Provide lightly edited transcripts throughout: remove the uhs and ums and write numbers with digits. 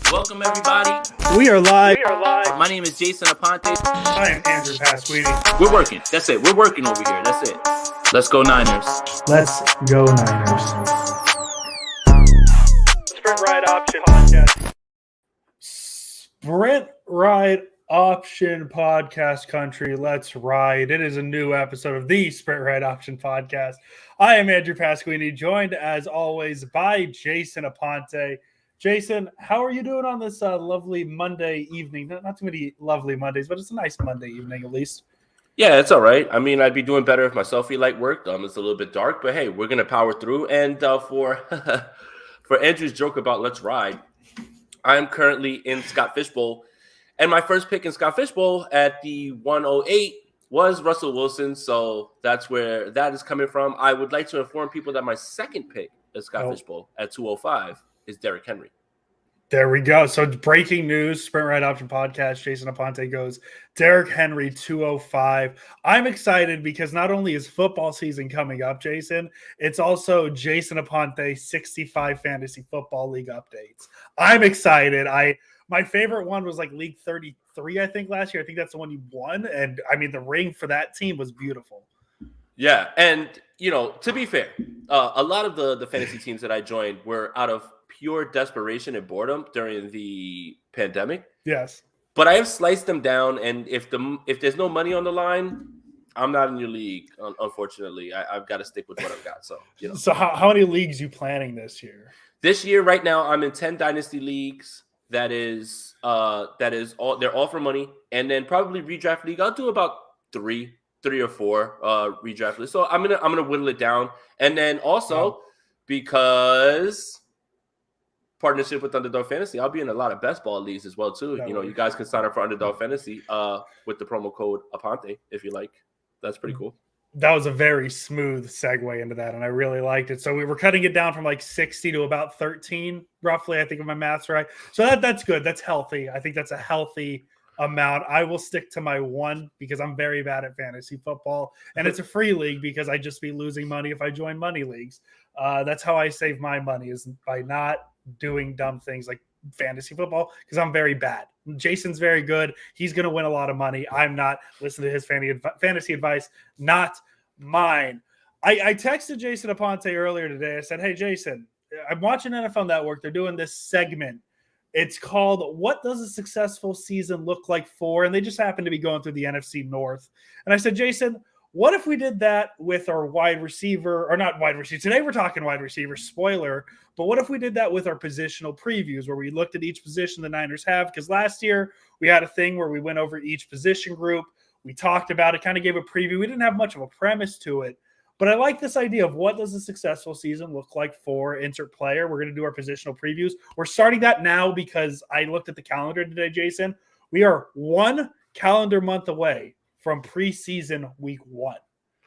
Welcome, everybody. We are live. My name is Jason Aponte. I am Andrew Pasquini. We're working. That's it. We're working over here. That's it. Let's go Niners. Let's go Niners. Sprint Ride Option Podcast. Sprint Ride Option Podcast country. Let's ride. It is a new episode of the Sprint Ride Option Podcast. I am Andrew Pasquini, joined as always by Jason Aponte. Jason, how are you doing on this lovely Monday evening? Not too many lovely Mondays, but it's a nice Monday evening at least. Yeah, it's all right. I mean, I'd be doing better if my selfie light worked. It's a little bit dark, but hey, we're gonna power through. And for for Andrew's joke about let's ride, I am currently in Scott Fishbowl, and my first pick in Scott Fishbowl at the 108 was Russell Wilson. So that's where that is coming from. I would like to inform people that my second pick at Scott Fishbowl at 205 is Derrick Henry. There we go. So breaking news, Sprint Ride Option Podcast, Jason Aponte goes, Derrick Henry, 205. I'm excited because not only is football season coming up, Jason, it's also Jason Aponte 65 Fantasy Football League updates. I'm excited. My favorite one was like League 33, I think, last year. I think that's the one you won. And, I mean, the ring for that team was beautiful. Yeah, and, you know, to be fair, a lot of the fantasy teams that I joined were out of pure desperation and boredom during the pandemic. Yes. But I have sliced them down, and if there's no money on the line, I'm not in your league, unfortunately. I've got to stick with what I've got. So, you know. So how many leagues you planning this year? This year, right now, I'm in 10 dynasty leagues. That is all. They're all for money, and then probably redraft league. I'll do about three or four redraft leagues. So I'm gonna whittle it down, and then also because partnership with Underdog Fantasy, I'll be in a lot of best ball leagues as well too. You know, you guys can sign up for Underdog Fantasy with the promo code Aponte if you like. That's pretty cool. That was a very smooth segue into that, and I really liked it. So we were cutting it down from like 60 to about 13, roughly, I think if my math's right. So that's good. That's healthy. I think that's a healthy amount. I will stick to my one because I'm very bad at fantasy football, and it's a free league because I just be losing money if I join money leagues. That's how I save my money, is by not doing dumb things like fantasy football, because I'm very bad. Jason's very good. He's going to win a lot of money. I'm not. Listen to his fantasy advice, not mine. I texted Jason Aponte earlier today. I said, hey, Jason, I'm watching NFL Network. They're doing this segment. It's called What Does a Successful Season Look Like For? And they just happen to be going through the NFC North. And I said, Jason, what if we did that with our wide receiver, or not wide receiver? Today we're talking wide receiver, spoiler. But what if we did that with our positional previews where we looked at each position the Niners have? Because last year we had a thing where we went over each position group. We talked about it, kind of gave a preview. We didn't have much of a premise to it. But I like this idea of what does a successful season look like for insert player. We're going to do our positional previews. We're starting that now because I looked at the calendar today, Jason. We are one calendar month away from preseason week 1.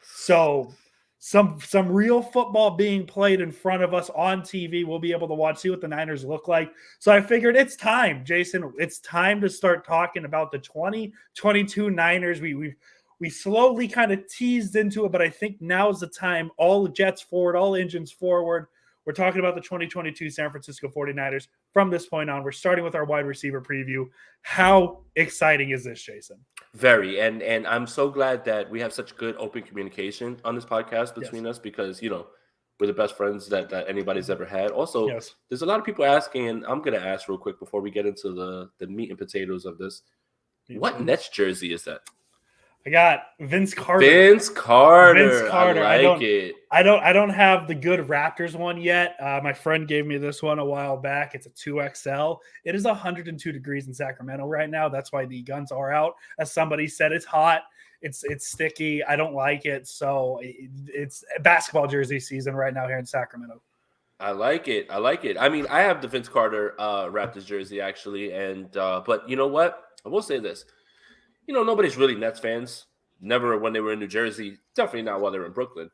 So some real football being played in front of us on TV. We'll be able to watch, see what the Niners look like. So I figured it's time, Jason. It's time to start talking about the 2022 Niners. We slowly kind of teased into it, but I think now is the time. All jets forward, all engines forward. We're talking about the 2022 San Francisco 49ers. From this point on, we're starting with our wide receiver preview. How exciting is this, Jason? Very. And I'm so glad that we have such good open communication on this podcast between us because, you know, we're the best friends that anybody's ever had. Also, There's a lot of people asking, and I'm going to ask real quick before we get into the meat and potatoes of this. What Nets jersey is that? I got Vince Carter. Vince Carter. I like it. I don't have the good Raptors one yet. My friend gave me this one a while back. It's a 2XL. It is 102 degrees in Sacramento right now. That's why the guns are out. As somebody said, it's hot. It's sticky. I don't like it. So it's basketball jersey season right now here in Sacramento. I like it. I mean, I have the Vince Carter Raptors jersey actually, and but you know what? I will say this. You know, nobody's really Nets fans. Never when they were in New Jersey. Definitely not while they were in Brooklyn.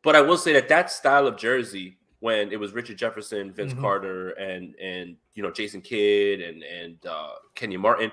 But I will say that style of jersey, when it was Richard Jefferson, Vince Carter, and you know Jason Kidd and Kenyon Martin,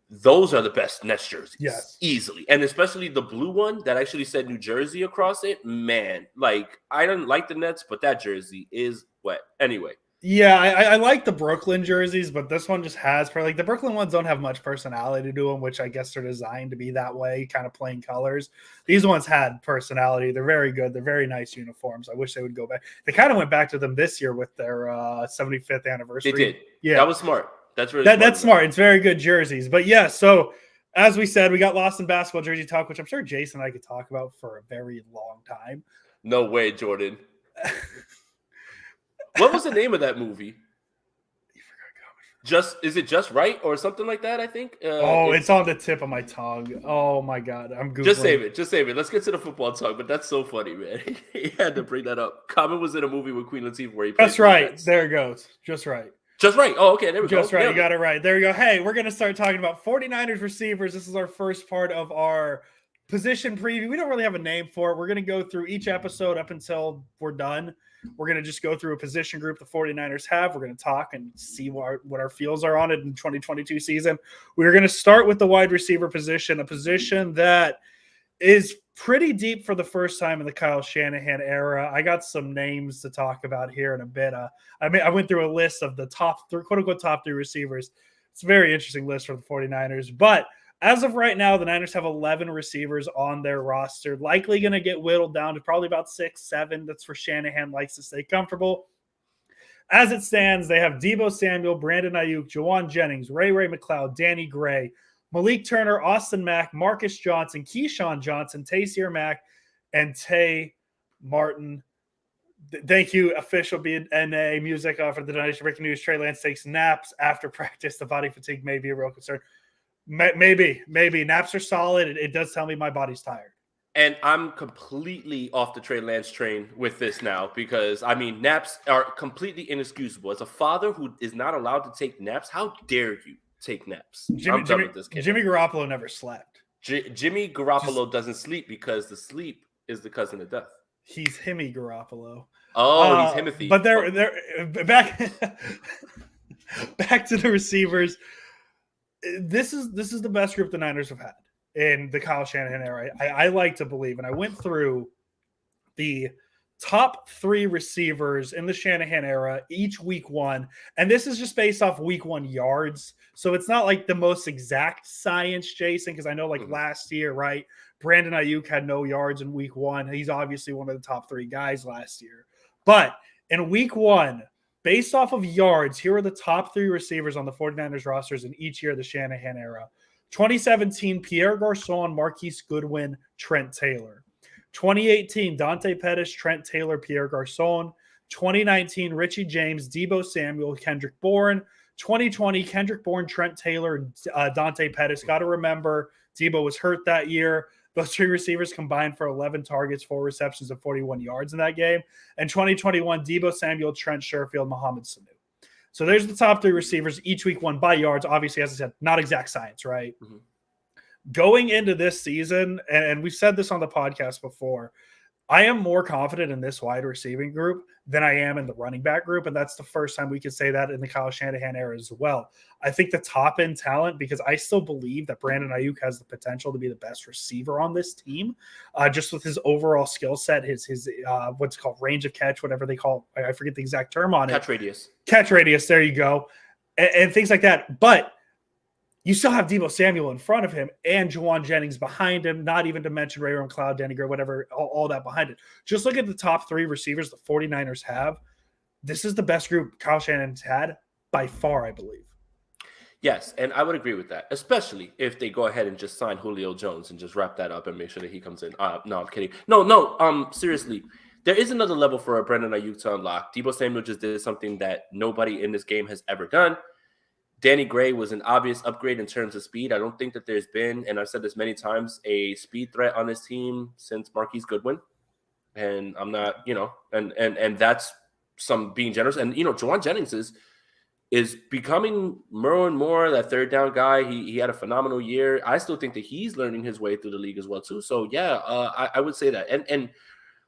those are the best Nets jerseys, easily, and especially the blue one that actually said New Jersey across it. Man, like I didn't like the Nets, but that jersey is wet. Anyway, Yeah, I like the Brooklyn jerseys, but this one just has the Brooklyn ones don't have much personality to them, which I guess they're designed to be that way, kind of plain colors. These ones had personality. They're very good. They're very nice uniforms. I wish they would go back. They kind of went back to them this year with their 75th anniversary. They did. Yeah, that was smart. That's really that's smart. It's very good jerseys. But yeah, so as we said, we got lost in basketball jersey talk, which I'm sure Jason and I could talk about for a very long time. No way, Jordan. What was the name of that movie? Is it Just Right or something like that? I think. It's on the tip of my tongue. Oh my god, I'm Googling. Just save it. Let's get to the football talk. But that's so funny, man. He had to bring that up. Common was in a movie with Queen Latifah where he played. That's right. Defense. There it goes. Just right. Just right. Oh, okay. There we go. Just right. Yeah. You got it right. There you go. Hey, we're gonna start talking about 49ers receivers. This is our first part of our position preview. We don't really have a name for it. We're gonna go through each episode up until we're done. We're going to just go through a position group the 49ers have. We're going to talk and see what our feels are on it in the 2022 season. We're going to start with the wide receiver position, a position that is pretty deep for the first time in the Kyle Shanahan era. I got some names to talk about here in a bit. I went through a list of the top three, quote-unquote top 3 receivers. It's a very interesting list for the 49ers. But as of right now, the Niners have 11 receivers on their roster, likely going to get whittled down to probably about 6, 7. That's where Shanahan likes to stay comfortable. As it stands, they have Deebo Samuel, Brandon Aiyuk, Juwan Jennings, Ray McLeod, Danny Gray, Malik Turner, Austin Mack, Marcus Johnson, Keyshawn Johnson, Taysier Mack, and Tay Martin. Thank you, official BNA music for the donation. Breaking news: Trey Lance takes naps after practice. The body fatigue may be a real concern. Maybe naps are solid. It does tell me my body's tired. And I'm completely off the Trey Lance train with this now because, I mean, naps are completely inexcusable. As a father who is not allowed to take naps, how dare you take naps? I'm done with this kid. Jimmy Garoppolo never slept. Jimmy Garoppolo doesn't sleep because the sleep is the cousin of death. He's Himmy Garoppolo. Oh, he's Himothy. But they're back to the receivers. This is the best group the Niners have had in the Kyle Shanahan era. I like to believe, and I went through the top 3 receivers in the Shanahan era each week 1, and this is just based off week 1 yards. So it's not like the most exact science, Jason, because I know last year, right? Brandon Aiyuk had no yards in week 1. He's obviously one of the top 3 guys last year. But in week 1, based off of yards, here are the top 3 receivers on the 49ers rosters in each year of the Shanahan era. 2017, Pierre Garçon, Marquise Goodwin, Trent Taylor. 2018, Dante Pettis, Trent Taylor, Pierre Garçon. 2019, Richie James, Deebo Samuel, Kendrick Bourne. 2020, Kendrick Bourne, Trent Taylor, Dante Pettis. Got to remember, Deebo was hurt that year. Those 3 receivers combined for 11 targets, 4 receptions, and 41 yards in that game. And 2021, Deebo Samuel, Trent Sherfield, Mohamed Sanu. So there's the top 3 receivers each week 1 by yards. Obviously, as I said, not exact science, right? Mm-hmm. Going into this season, and we've said this on the podcast before, I am more confident in this wide receiving group than I am in the running back group, and that's the first time we could say that in the Kyle Shanahan era as well. I think the top-end talent, because I still believe that Brandon Aiyuk has the potential to be the best receiver on this team, just with his overall skill set, his what's called range of catch, whatever they call it. I forget the exact term on it. Catch radius, there you go, and things like that. But you still have Deebo Samuel in front of him and Juwan Jennings behind him, not even to mention Ray McLeod, Danny Gray, whatever, all that behind it. Just look at the top 3 receivers the 49ers have. This is the best group Kyle Shanahan's had by far, I believe. Yes, and I would agree with that, especially if they go ahead and just sign Julio Jones and just wrap that up and make sure that he comes in. No, I'm kidding. No, seriously. There is another level for Brandon Aiyuk to unlock. Deebo Samuel just did something that nobody in this game has ever done. Danny Gray was an obvious upgrade in terms of speed. I don't think that there's been, and I've said this many times, a speed threat on this team since Marquise Goodwin. And I'm not, and that's some being generous. And, Juwan Jennings is becoming more and more that third down guy. He had a phenomenal year. I still think that he's learning his way through the league as well, too. So, yeah, I would say that. And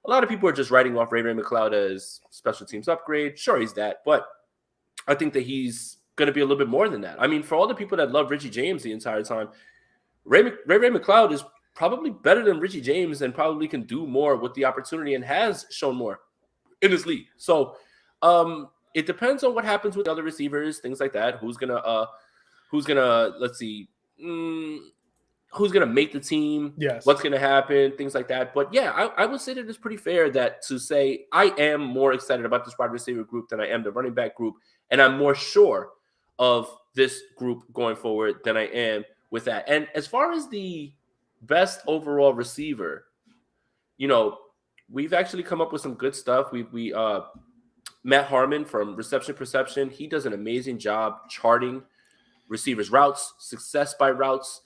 a lot of people are just writing off Ray McLeod as special teams upgrade. Sure, he's that. But I think that he's going to be a little bit more than that. I mean, for all the people that love Richie James the entire time, Ray McLeod is probably better than Richie James and probably can do more with the opportunity and has shown more in this league. So, it depends on what happens with other receivers, things like that. Who's gonna let's see, who's gonna make the team? Yes. What's gonna happen? Things like that. But yeah, I would say that it's pretty fair that to say I am more excited about this wide receiver group than I am the running back group, and I'm more sure of this group going forward than I am with that. And as far as the best overall receiver, we've actually come up with some good stuff. We Matt Harmon from Reception Perception, he does an amazing job charting receivers' routes, success by routes,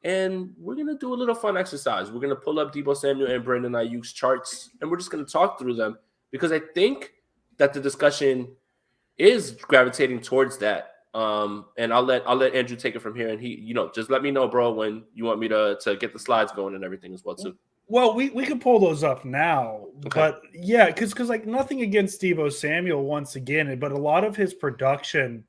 and we're going to do a little fun exercise. We're going to pull up Deebo Samuel and Brandon Aiyuk's charts, and we're just going to talk through them because I think that the discussion is gravitating towards that. And I'll let Andrew take it from here, and he, just let me know, bro, when you want me to get the slides going and everything as well too. Well, we can pull those up now, but yeah, because like nothing against Deebo Samuel once again, but a lot of his production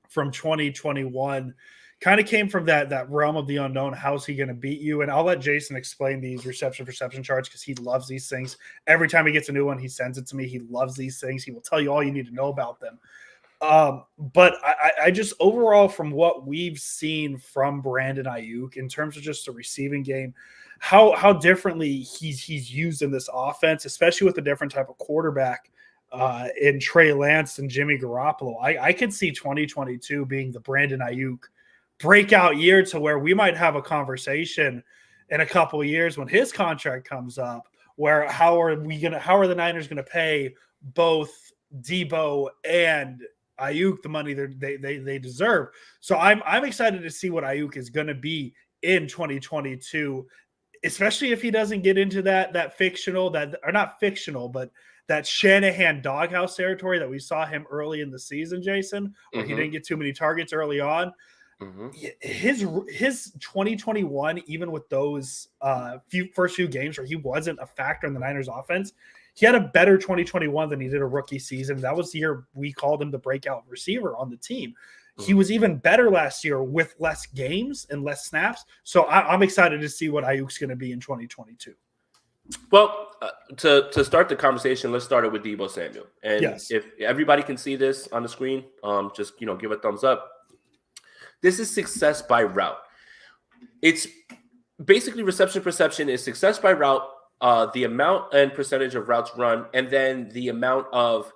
from 2021 kind of came from that realm of the unknown. How's he going to beat you? And I'll let Jason explain these reception perception charts because he loves these things. Every time he gets a new one, he sends it to me. He loves these things. He will tell you all you need to know about them. But I just overall from what we've seen from Brandon Aiyuk in terms of just the receiving game, how differently he's used in this offense, especially with a different type of quarterback in Trey Lance and Jimmy Garoppolo. I could see 2022 being the Brandon Aiyuk breakout year to where we might have a conversation in a couple of years when his contract comes up, where how are the Niners gonna pay both Deebo and Aiyuk the money they deserve? So I'm excited to see what Aiyuk is going to be in 2022, especially if he doesn't get into that fictional but that Shanahan doghouse territory that we saw him early in the season, Jason, where he didn't get too many targets early on. His 2021, even with those first few games where he wasn't a factor in the Niners offense, he had a better 2021 than he did a rookie season. That was the year we called him the breakout receiver on the team. He was even better last year with less games and less snaps. So I'm excited to see what Aiyuk's going to be in 2022. Well, to start the conversation, let's start it with Deebo Samuel. And yes, if everybody can see this on the screen, just give a thumbs up. This is success by route. It's basically reception perception is success by route, the amount and percentage of routes run, and then the amount of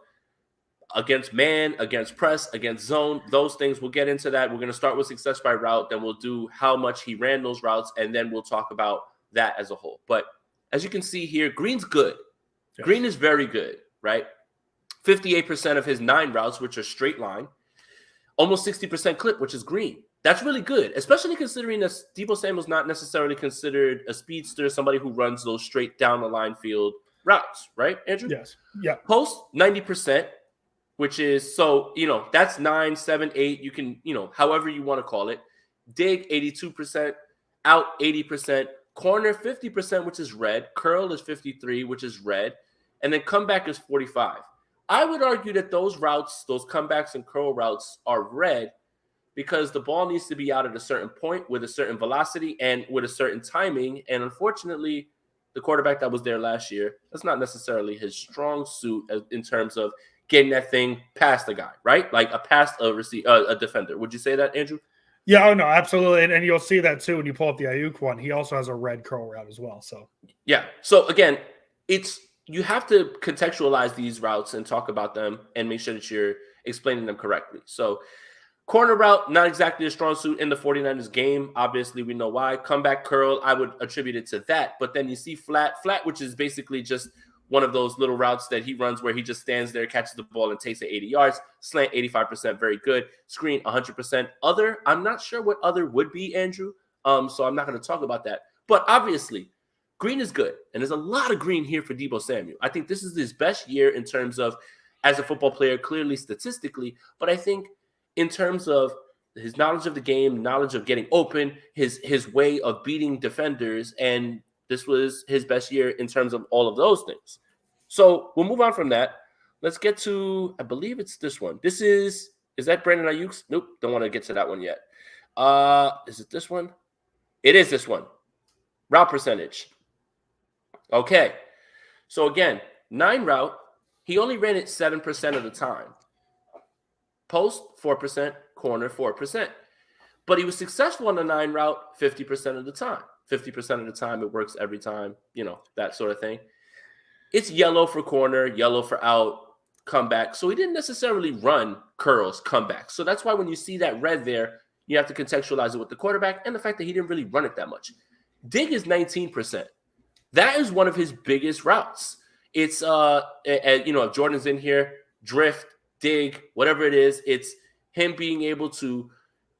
against man, against press, against zone, those things. We'll get into that. We're going to start with success by route, then we'll do how much he ran those routes, and then we'll talk about that as a whole. But as you can see here, Green's good. Yes. Green is very good, right? 58% of his 9 routes, which are straight line, almost 60% clip, which is green. That's really good, especially considering that Deebo Samuel's not necessarily considered a speedster, somebody who runs those straight down the line field routes, right, Andrew? Yes. Yeah. Post 90%, which is that's 9, 7, 8. You can, however you want to call it. Dig 82%, out 80%, corner 50%, which is red. Curl is 53, which is red, and then comeback is 45. I would argue that those routes, those comebacks and curl routes are red because the ball needs to be out at a certain point with a certain velocity and with a certain timing. And unfortunately, the quarterback that was there last year, that's not necessarily his strong suit in terms of getting that thing past the guy, right? Like past a defender. Would you say that, Andrew? Yeah, no, absolutely. And you'll see that too when you pull up the Aiyuk one. He also has a red curl route as well. So yeah. So again, you have to contextualize these routes and talk about them and make sure that you're explaining them correctly. So corner route, not exactly a strong suit in the 49ers game. Obviously, we know why. Comeback curl, I would attribute it to that. But then you see flat, which is basically just one of those little routes that he runs where he just stands there, catches the ball, and takes it 80 yards. Slant, 85%, very good. Screen, 100%. Other, I'm not sure what other would be, Andrew. So I'm not going to talk about that. But obviously, green is good, and there's a lot of green here for Deebo Samuel. I think this is his best year in terms of as a football player, clearly statistically, but I think in terms of his knowledge of the game, knowledge of getting open, his way of beating defenders, and this was his best year in terms of all of those things. So we'll move on from that. Let's get to, I believe it's this one. Is that Brandon Aiyuk's? Nope, don't want to get to that one yet. Is it this one? It is this one. Route percentage. Okay, so again, 9 route, he only ran it 7% of the time. Post 4%, corner 4%. But he was successful on the 9 route 50% of the time. 50% of the time, it works every time, that sort of thing. It's yellow for corner, yellow for out, comeback. So he didn't necessarily run curls, comeback. So that's why when you see that red there, you have to contextualize it with the quarterback and the fact that he didn't really run it that much. Dig is 19%. That is one of his biggest routes. It's, if Jordan's in here, drift, dig, whatever it is, it's him being able to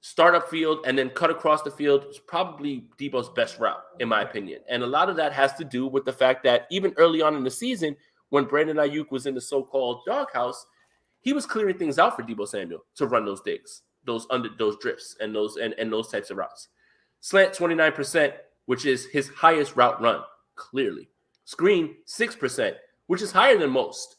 start up field and then cut across the field is probably Deebo's best route, in my opinion. And a lot of that has to do with the fact that even early on in the season, when Brandon Aiyuk was in the so-called doghouse, he was clearing things out for Deebo Samuel to run those digs, those drifts, and those types of routes. Slant 29%, which is his highest route run, clearly. Screen 6%, which is higher than most.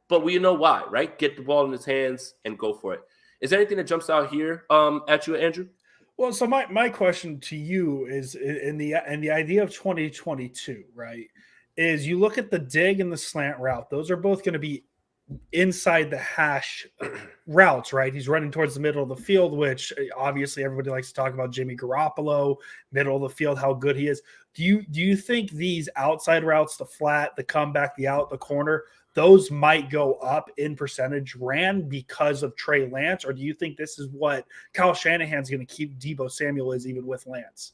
But we know why, right? Get the ball in his hands and go for it. Is there anything that jumps out here at you, Andrew? Well, so my question to you is in the idea of 2022, right? Is you look at the dig and the slant route; those are both going to be inside the hash routes, right? He's running towards the middle of the field, which obviously everybody likes to talk about Jimmy Garoppolo, middle of the field, how good he is. Do you think these outside routes, the flat, the comeback, the out, the corner, those might go up in percentage ran because of Trey Lance? Or do you think this is what Kyle Shanahan's going to keep Deebo Samuel is even with Lance?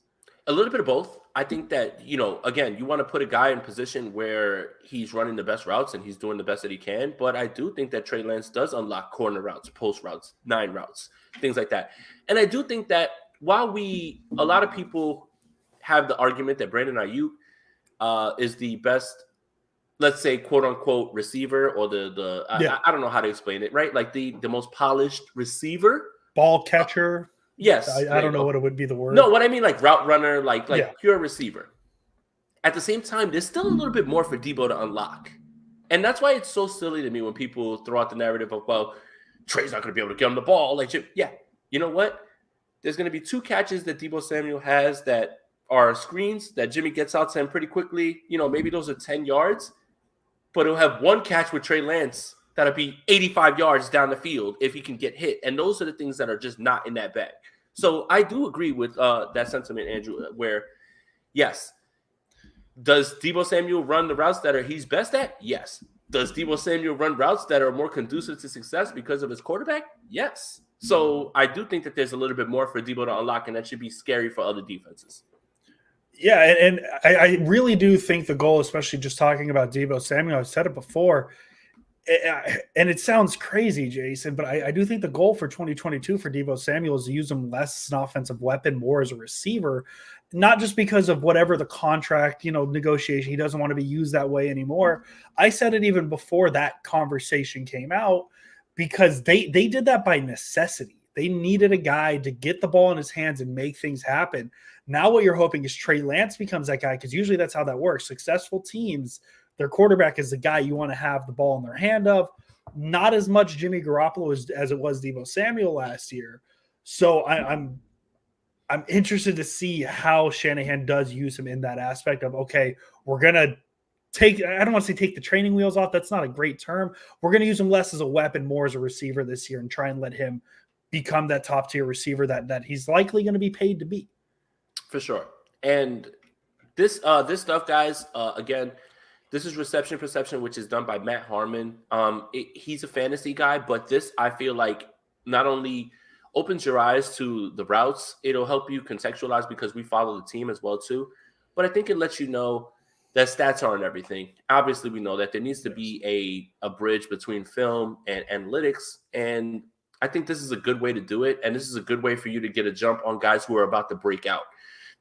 A little bit of both. I think that, again, you want to put a guy in a position where he's running the best routes and he's doing the best that he can. But I do think that Trey Lance does unlock corner routes, post routes, 9 routes, things like that. And I do think that while a lot of people have the argument that Brandon Aiyuk is the best, let's say, quote unquote, receiver, or I don't know how to explain it, right? Like the most polished receiver, ball catcher. Yes. I don't know what it would be the word. No, what I mean, like route runner, like pure receiver. At the same time, there's still a little bit more for Deebo to unlock. And that's why it's so silly to me when people throw out the narrative of, well, Trey's not going to be able to get him the ball. Like, yeah, you know what? There's going to be 2 catches that Deebo Samuel has that are screens that Jimmy gets out to him pretty quickly. Maybe those are 10 yards. But he'll have 1 catch with Trey Lance that'll be 85 yards down the field if he can get hit. And those are the things that are just not in that bag. So I do agree with that sentiment, Andrew, where, yes, does Deebo Samuel run the routes that he's best at? Yes. Does Deebo Samuel run routes that are more conducive to success because of his quarterback? Yes. So I do think that there's a little bit more for Deebo to unlock, and that should be scary for other defenses. Yeah, and I really do think the goal, especially just talking about Deebo Samuel, I've said it before, and it sounds crazy, Jason, but I do think the goal for 2022 for Deebo Samuel is to use him less as an offensive weapon, more as a receiver, not just because of whatever the contract, negotiation. He doesn't want to be used that way anymore. I said it even before that conversation came out, because they did that by necessity. They needed a guy to get the ball in his hands and make things happen. Now what you're hoping is Trey Lance becomes that guy, because usually that's how that works. Successful teams, their quarterback is the guy you want to have the ball in their hand of. Not as much Jimmy Garoppolo as it was Deebo Samuel last year. So I'm interested to see how Shanahan does use him in that aspect of, okay, we're going to I don't want to say take the training wheels off. That's not a great term. We're going to use him less as a weapon, more as a receiver this year, and try and let him become that top tier receiver that he's likely going to be paid to be. For sure. And this stuff, guys, again, this is reception perception, which is done by Matt Harmon. He's a fantasy guy, but this, I feel like, not only opens your eyes to the routes, it'll help you contextualize because we follow the team as well too. But I think it lets you know that stats aren't everything. Obviously, we know that there needs to be a bridge between film and analytics, and I think this is a good way to do it, and this is a good way for you to get a jump on guys who are about to break out.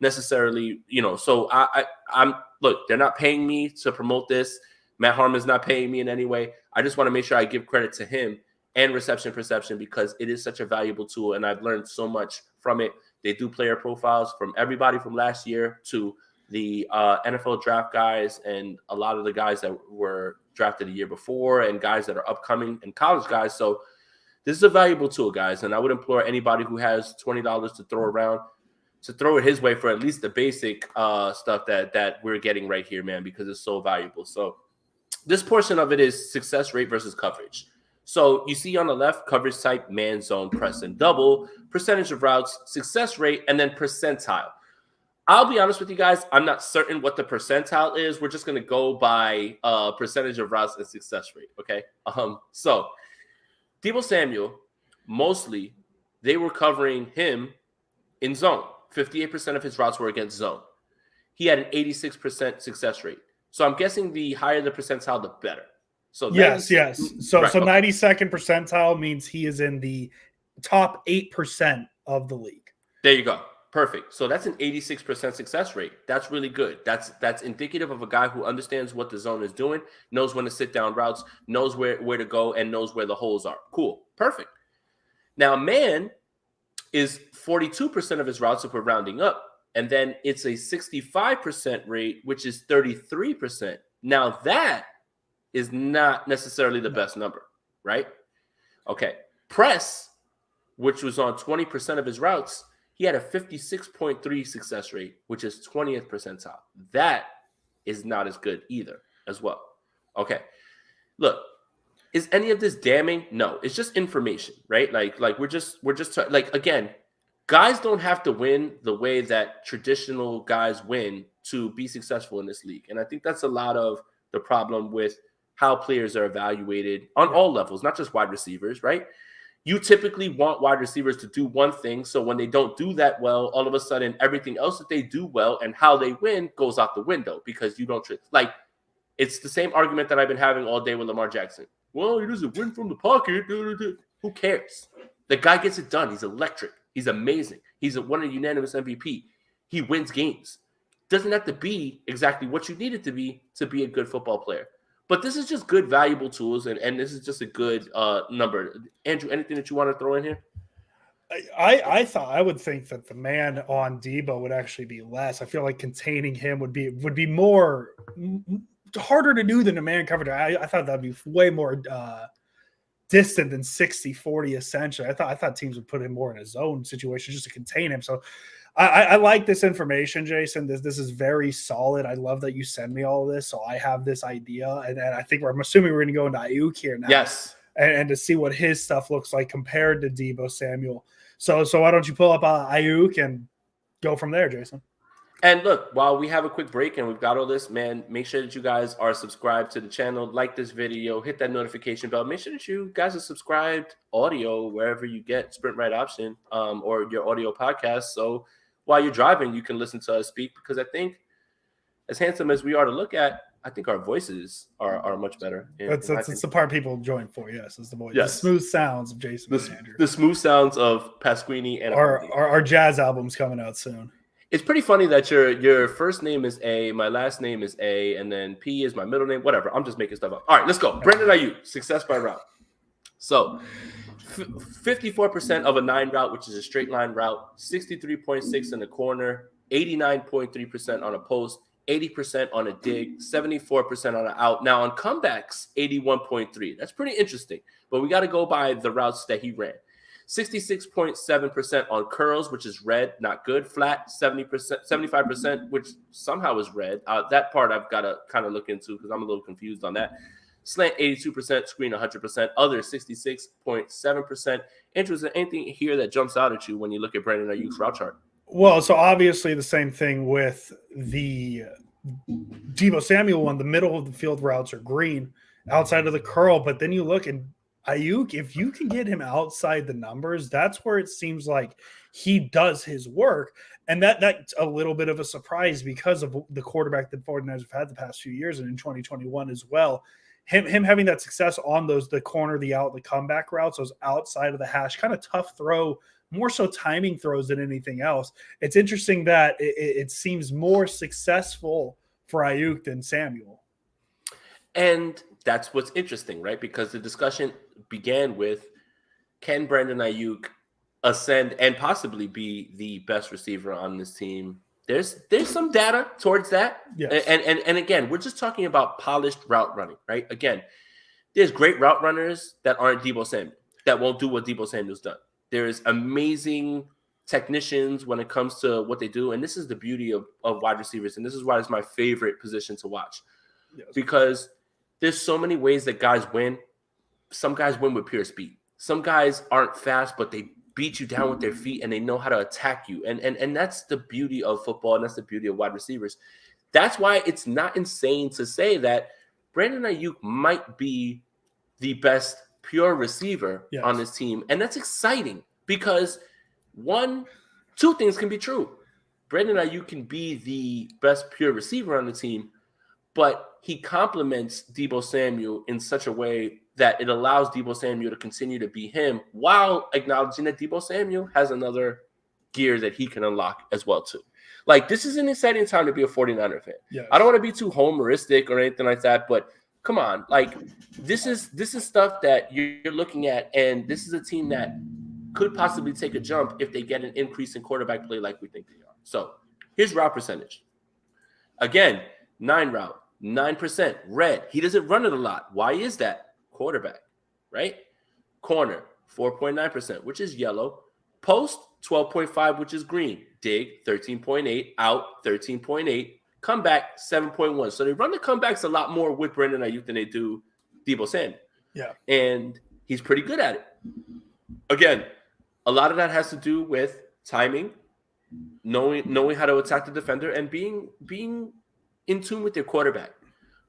Necessarily, so I'm look, they're not paying me to promote this. Matt Harmon's not paying me in any way. I just want to make sure I give credit to him and reception perception because it is such a valuable tool, and I've learned so much from it. They do player profiles from everybody from last year to the NFL draft guys and a lot of the guys that were drafted a year before and guys that are upcoming and college guys. So this is a valuable tool, guys, and I would implore anybody who has $20 to throw around to throw it his way for at least the basic stuff that we're getting right here, man, because it's so valuable. So this portion of it is success rate versus coverage. So you see on the left, coverage type, man, zone, press, and double, percentage of routes, success rate, and then percentile. I'll be honest with you guys. I'm not certain what the percentile is. We're just going to go by percentage of routes and success rate. Okay. So Deebo Samuel, mostly they were covering him in zone. 58% of his routes were against zone. He had an 86% success rate. So I'm guessing the higher the percentile, the better. So yes. So right, 92nd percentile means he is in the top 8% of the league. There you go. Perfect. So that's an 86% success rate. That's really good. That's indicative of a guy who understands what the zone is doing, knows when to sit down routes, knows where to go, and knows where the holes are. Cool. Perfect. Now, man is 42% of his routes if we're rounding up. And then it's a 65% rate, which is 33%. Now, that is not necessarily the best number, right? Okay. Press, which was on 20% of his routes, he had a 56.3 success rate, which is 20th percentile. That is not as good either as well. Okay. Look, is any of this damning? No, it's just information, right? Like we're just like, again, guys don't have to win the way that traditional guys win to be successful in this league. And I think that's a lot of the problem with how players are evaluated on all levels, not just wide receivers, right? You typically want wide receivers to do one thing. So when they don't do that well, all of a sudden, everything else that they do well and how they win goes out the window because you don't like, it's the same argument that I've been having all day with Lamar Jackson. Well, he doesn't win from the pocket. Who cares? The guy gets it done. He's electric. He's amazing. He's won a unanimous MVP. He wins games. Doesn't have to be exactly what you need it to be a good football player. But this is just good, valuable tools, and this is just a good number. Andrew, anything that you want to throw in here? I would think that the man on Deebo would actually be less. I feel like containing him would be more harder to do than a man coverage. I thought that'd be way more distant than 60-40 essentially. I thought teams would put him more in a zone situation just to contain him. So I like this information, Jason. This is very solid. I love that you send me all of this. So I have this idea. And I think I'm assuming we're going to go into Aiyuk here now. Yes. And to see what his stuff looks like compared to Deebo Samuel. So why don't you pull up Aiyuk and go from there, Jason? And look, while we have a quick break and we've got all this, man, make sure that you guys are subscribed to the channel, like this video, hit that notification bell. Make sure that you guys are subscribed audio wherever you get Sprint Right option or your audio podcast. So while you're driving, you can listen to us speak because I think as handsome as we are to look at, I think our voices are much better. That's the part people join for. Yes, is the voice. Yes. The smooth sounds of Jason and Andrew. The smooth sounds of Pasquini and our jazz album's coming out soon. It's pretty funny that your first name is A, my last name is A, and then P is my middle name. Whatever. I'm just making stuff up. All right, let's go. Brandon Aiyuk, success by route. So 54% of a 9 route, which is a straight line route, 63.6 in the corner, 89.3% on a post, 80% on a dig, 74% on an out. Now on comebacks, 81.3. That's pretty interesting. But we got to go by the routes that he ran. 66.7% on curls, which is red, not good. Flat, 70%, 75%, which somehow is red. That part I've got to kind of look into because I'm a little confused on that. Slant, 82%, screen, 100%. Other, 66.7%. Interesting. Anything here that jumps out at you when you look at Brandon Aiyuk's route chart? Well, so obviously the same thing with the Deebo Samuel one. The middle of the field routes are green outside of the curl, but then you look and Aiyuk, if you can get him outside the numbers, that's where it seems like he does his work. And that's a little bit of a surprise because of the quarterback that 49ers have had the past few years and in 2021 as well. Him having that success on the corner, the out, the comeback routes, those outside of the hash, kind of tough throw, more so timing throws than anything else. It's interesting that it seems more successful for Aiyuk than Samuel. And that's what's interesting, right? Because the discussion began with, can Brandon Aiyuk ascend and possibly be the best receiver on this team? There's some data towards that. Yes. And again, we're just talking about polished route running, right? Again, there's great route runners that aren't Deebo Samuel, that won't do what Deebo Samuel's done. There's amazing technicians when it comes to what they do. And this is the beauty of wide receivers. And this is why it's my favorite position to watch. Yes. Because there's so many ways that guys win some guys win with pure speed. Some guys aren't fast, but they beat you down with their feet and they know how to attack you. And that's the beauty of football, and that's the beauty of wide receivers. That's why it's not insane to say that Brandon Aiyuk might be the best pure receiver on this team. And that's exciting because two things can be true. Brandon Aiyuk can be the best pure receiver on the team, but he complements Deebo Samuel in such a way that it allows Deebo Samuel to continue to be him while acknowledging that Deebo Samuel has another gear that he can unlock as well too. Like, this is an exciting time to be a 49er fan. Yes. I don't want to be too homeristic or anything like that, but come on. Like, this is stuff that you're looking at, and this is a team that could possibly take a jump if they get an increase in quarterback play like we think they are. So here's route percentage. Again, 9 route, 9%. Red, he doesn't run it a lot. Why is that? Quarterback, right? Corner, 4.9%, which is yellow. Post, 12.5, which is green. Dig, 13.8. Out, 13.8. Comeback, 7.1. So they run the comebacks a lot more with Brandon Aiyuk than they do Deebo Samuel. Yeah. And he's pretty good at it. Again, a lot of that has to do with timing, knowing how to attack the defender, and being in tune with your quarterback.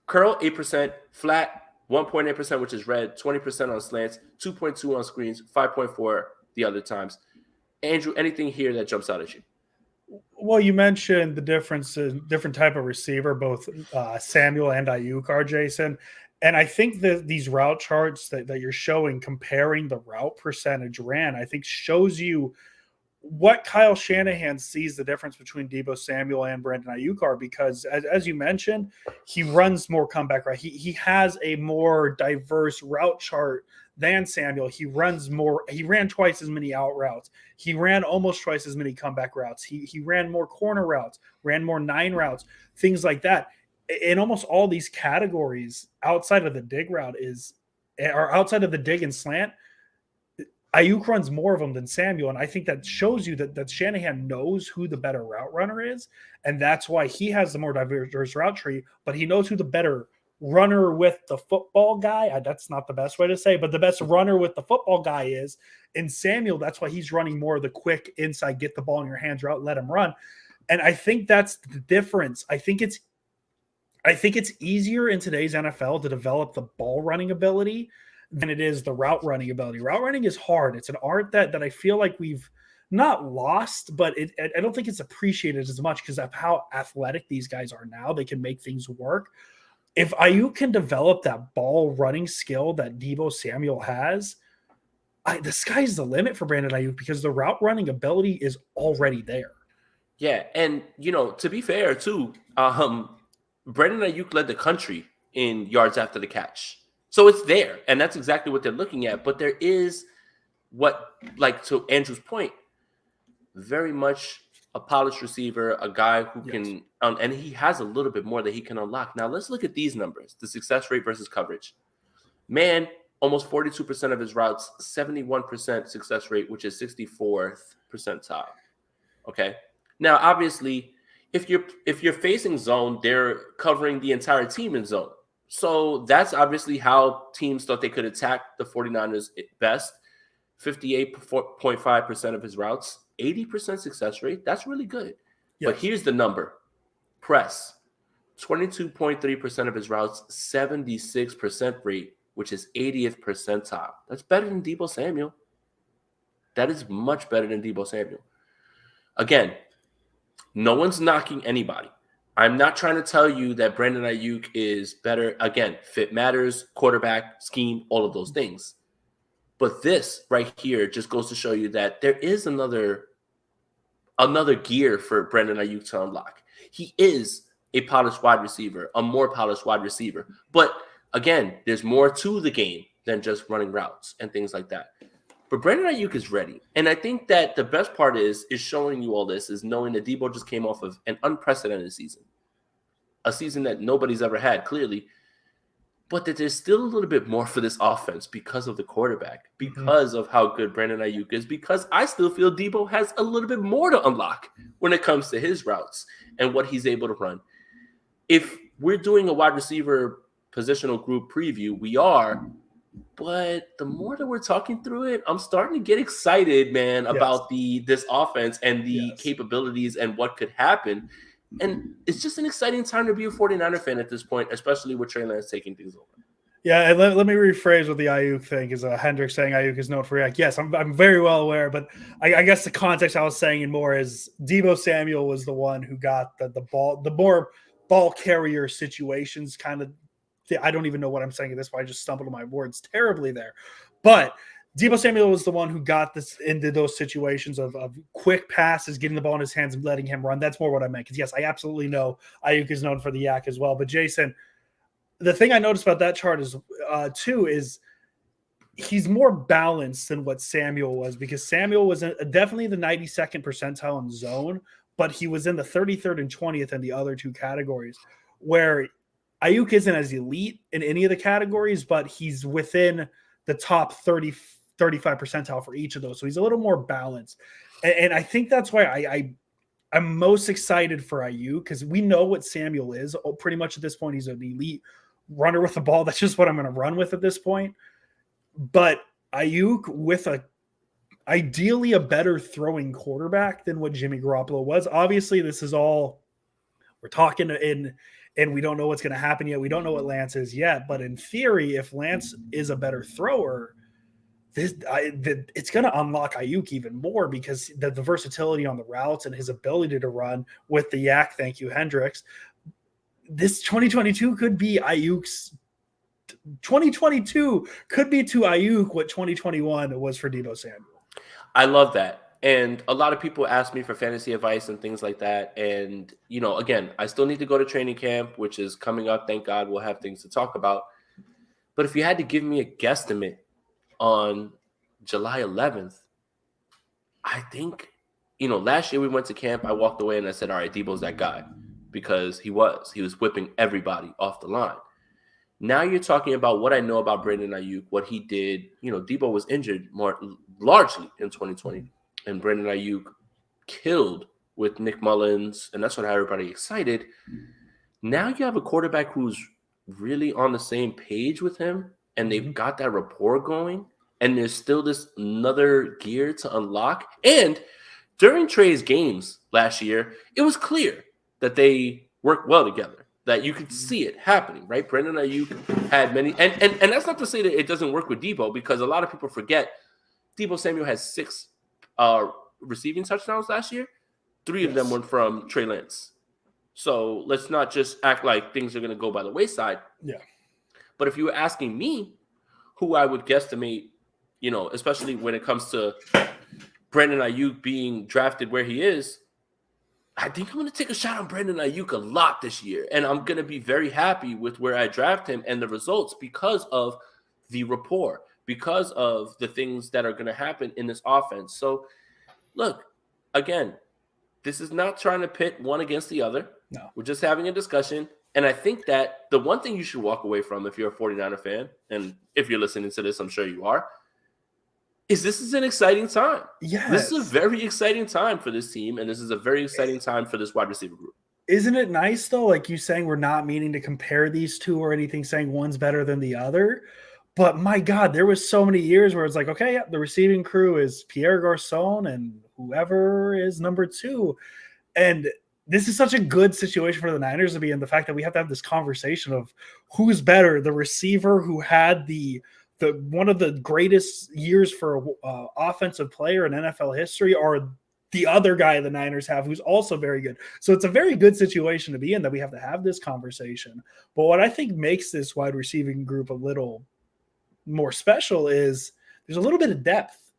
Curl, 8%. Flat, 1.8%, which is red. 20% on slants. 2.2 on screens. 5.4 the other times. Andrew, anything here that jumps out at you? Well, you mentioned the difference in different type of receiver, both Samuel and Aiyuk are, Jason. And I think that these route charts that you're showing, comparing the route percentage ran, I think shows you what Kyle Shanahan sees the difference between Deebo Samuel and Brandon Aiyuk are, because as you mentioned, he runs more comeback right. He has a more diverse route chart than Samuel. He runs more. He ran twice as many out routes. He ran almost twice as many comeback routes. He ran more corner routes, ran more 9 routes, things like that. In almost all these categories, outside of the dig route or outside of the dig and slant, Aiyuk runs more of them than Samuel, and I think that shows you that Shanahan knows who the better route runner is, and that's why he has the more diverse route tree, but he knows who the better runner with the football guy. That's not the best way to say, but the best runner with the football guy is. And Samuel, that's why he's running more of the quick inside, get the ball in your hands route, let him run. And I think that's the difference. I think it's easier in today's NFL to develop the ball running ability than it is the route running ability. Route running is hard. It's an art that I feel like we've not lost, but I don't think it's appreciated as much because of how athletic these guys are now. They can make things work. If Aiyuk can develop that ball running skill that Deebo Samuel has, the sky's the limit for Brandon Aiyuk because the route running ability is already there. Yeah, and to be fair too, Brandon Aiyuk led the country in yards after the catch. So it's there, and that's exactly what they're looking at. But there is to Andrew's point, very much a polished receiver, a guy who can, and he has a little bit more that he can unlock. Now let's look at these numbers: the success rate versus coverage. Man, almost 42% of his routes, 71% success rate, which is 64th percentile. Okay. Now, obviously, if you're facing zone, they're covering the entire team in zone. So that's obviously how teams thought they could attack the 49ers best. 58.5% of his routes, 80% success rate. That's really good. Yes. But here's the number. Press, 22.3% of his routes, 76% rate, which is 80th percentile. That's better than Deebo Samuel. That is much better than Deebo Samuel. Again, no one's knocking anybody. I'm not trying to tell you that Brandon Aiyuk is better. Again, fit matters, quarterback, scheme, all of those things. But this right here just goes to show you that there is another gear for Brandon Aiyuk to unlock. He is a polished wide receiver, a more polished wide receiver. But again, there's more to the game than just running routes and things like that. But Brandon Aiyuk is ready. And I think that the best part is showing you all this, is knowing that Deebo just came off of an unprecedented season. A season that nobody's ever had, clearly. But that there's still a little bit more for this offense because of the quarterback, because of how good Brandon Aiyuk is, because I still feel Deebo has a little bit more to unlock when it comes to his routes and what he's able to run. If we're doing a wide receiver positional group preview, we are. But the more that we're talking through it, I'm starting to get excited, man, Yes. about this offense and the Yes. capabilities and what could happen. And it's just an exciting time to be a 49er fan at this point, especially with Trey Lance taking things over. Yeah, and let me rephrase what the Aiyuk thing is. Hendrick saying Aiyuk is known for react. Yes, I'm very well aware, but I guess the context I was saying in more is Deebo Samuel was the one who got the ball, the more ball carrier situations. Kind of, I don't even know what I'm saying at this point. I just stumbled on my words terribly there. But Deebo Samuel was the one who got this into those situations of quick passes, getting the ball in his hands and letting him run. That's more what I meant. Because yes, I absolutely know Aiyuk is known for the yak as well. But Jason, the thing I noticed about that chart is too is he's more balanced than what Samuel was, because Samuel was definitely the 92nd percentile in zone, but he was in the 33rd and 20th in the other two categories, where Aiyuk isn't as elite in any of the categories, but he's within the top 35 percentile for each of those. So he's a little more balanced. And I think that's why I'm most excited for Aiyuk, because we know what Samuel is. Pretty much at this point, he's an elite runner with the ball. That's just what I'm going to run with at this point. But Aiyuk with ideally a better throwing quarterback than what Jimmy Garoppolo was. Obviously, this is all we're talking in, and we don't know what's going to happen yet. We don't know what Lance is yet. But in theory, if Lance is a better thrower, it's going to unlock Aiyuk even more, because the versatility on the routes and his ability to run with the yak. Thank you, Hendricks. This 2022 could be Aiyuk's 2022 could be to Aiyuk what 2021 was for Deebo Samuel. I love that. And a lot of people ask me for fantasy advice and things like that. And, again, I still need to go to training camp, which is coming up. Thank God we'll have things to talk about. But if you had to give me a guesstimate on July 11th, I think, last year we went to camp. I walked away and I said, all right, Deebo's that guy, because he was whipping everybody off the line. Now you're talking about what I know about Brandon Aiyuk, what he did. Deebo was injured more largely in 2020, and Brandon Aiyuk killed with Nick Mullins, and that's what had everybody excited. Now you have a quarterback who's really on the same page with him, and they've got that rapport going, and there's still this another gear to unlock. And during Trey's games last year, it was clear that they worked well together, that you could see it happening, right? Brandon Aiyuk had many, and that's not to say that it doesn't work with Deebo, because a lot of people forget Deebo Samuel has 6 receiving touchdowns last year. 3 of them were from Trey Lance. So let's not just act like things are going to go by the wayside. Yeah. But if you were asking me who I would guesstimate, especially when it comes to Brandon Aiyuk being drafted where he is, I think I'm going to take a shot on Brandon Aiyuk a lot this year. And I'm going to be very happy with where I draft him and the results, because of the rapport, because of the things that are going to happen in this offense. So, look, again, this is not trying to pit one against the other. No. We're just having a discussion. And I think that the one thing you should walk away from if you're a 49er fan, and if you're listening to this, I'm sure you are, is this is an exciting time. Yes. This is a very exciting time for this team, and this is a very exciting time for this wide receiver group. Isn't it nice, though, like you saying we're not meaning to compare these two or anything, saying one's better than the other? But my God, there was so many years where it's like, okay, yeah, the receiving crew is Pierre Garcon and whoever is number 2. And this is such a good situation for the Niners to be in, the fact that we have to have this conversation of who's better, the receiver who had the one of the greatest years for offensive player in NFL history, or the other guy the Niners have who's also very good. So it's a very good situation to be in, that we have to have this conversation. But what I think makes this wide receiving group a little more special is there's a little bit of depth.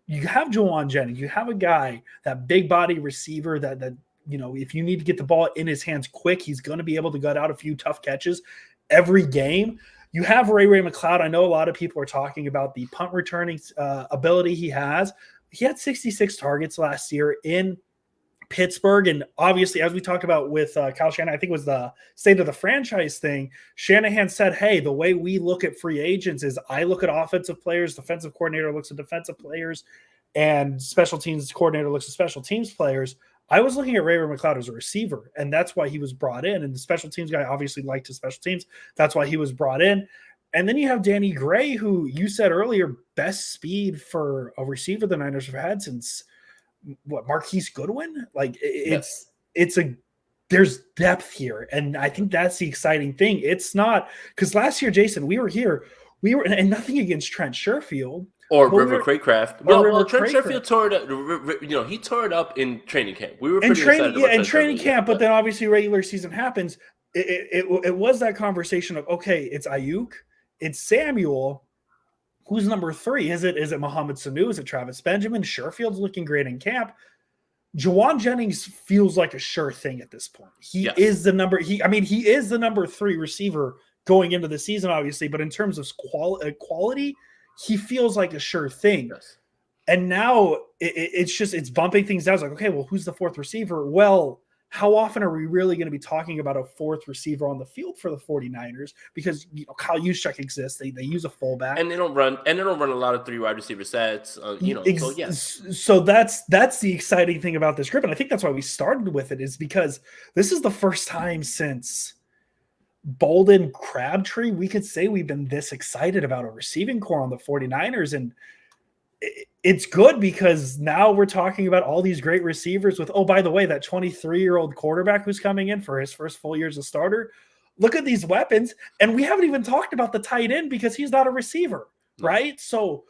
You have Juwan Jennings. You have a guy, that big body receiver that if you need to get the ball in his hands quick, he's going to be able to gut out a few tough catches every game. You have Ray McCloud. I know a lot of people are talking about the punt returning ability he has. He had 66 targets last year in Pittsburgh. And obviously, as we talked about with Kyle Shanahan, I think it was the state of the franchise thing. Shanahan said, hey, the way we look at free agents is I look at offensive players, defensive coordinator looks at defensive players, and special teams coordinator looks at special teams players. I was looking at Ray McCloud as a receiver, and that's why he was brought in. And the special teams guy obviously liked his special teams. That's why he was brought in. And then you have Danny Gray, who you said earlier, best speed for a receiver the Niners have had since Marquise Goodwin. Like it's there's depth here, and I think that's the exciting thing. It's not because last year, Jason, we were and nothing against Trent Sherfield or River Craycraft. Well, Trent Sherfield tore it up. He tore it up in training camp. We were pretty excited about training camp, but then obviously regular season happens. It was that conversation of, okay, it's Aiyuk, it's Samuel. Who's number 3? Is it Mohamed Sanu? Is it Travis Benjamin? Sherfield's looking great in camp. Jawan Jennings feels like a sure thing at this point. He is the number. He is the number 3 receiver going into the season, obviously. But in terms of quality, he feels like a sure thing. Yes. And now it's bumping things down. It's like, okay, well, who's the 4th receiver? Well, how often are we really going to be talking about a 4th receiver on the field for the 49ers? Because Kyle Juszczyk exists. They use a fullback. And they don't run a lot of 3 wide receiver sets. So yes. So that's the exciting thing about this group. And I think that's why we started with it, is because this is the first time since Bolden Crabtree we could say we've been this excited about a receiving core on the 49ers. And it's good because now we're talking about all these great receivers with, oh, by the way, that 23-year-old quarterback who's coming in for his first full year as a starter. Look at these weapons. And we haven't even talked about the tight end because he's not a receiver, right? So